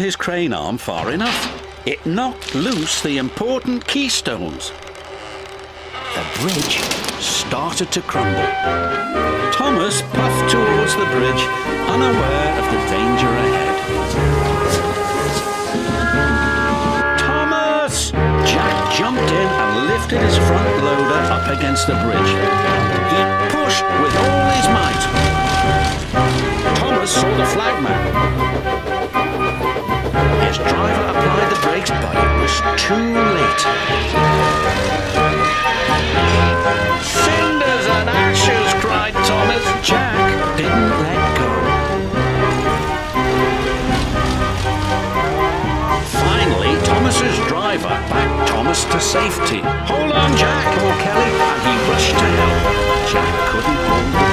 his crane arm far enough. It knocked loose the important keystones. The bridge started to crumble. Thomas puffed towards the bridge, unaware of the danger ahead. Thomas! Jack jumped in and lifted his front loader up against the bridge. He pushed with all his might. Thomas saw the flagman. His driver applied the brakes, but it was too late. Cinders and ashes, cried Thomas. Jack didn't let go. Finally, Thomas's driver backed Thomas to safety. Hold on, Jack, called Kelly, and he rushed to help. Jack couldn't hold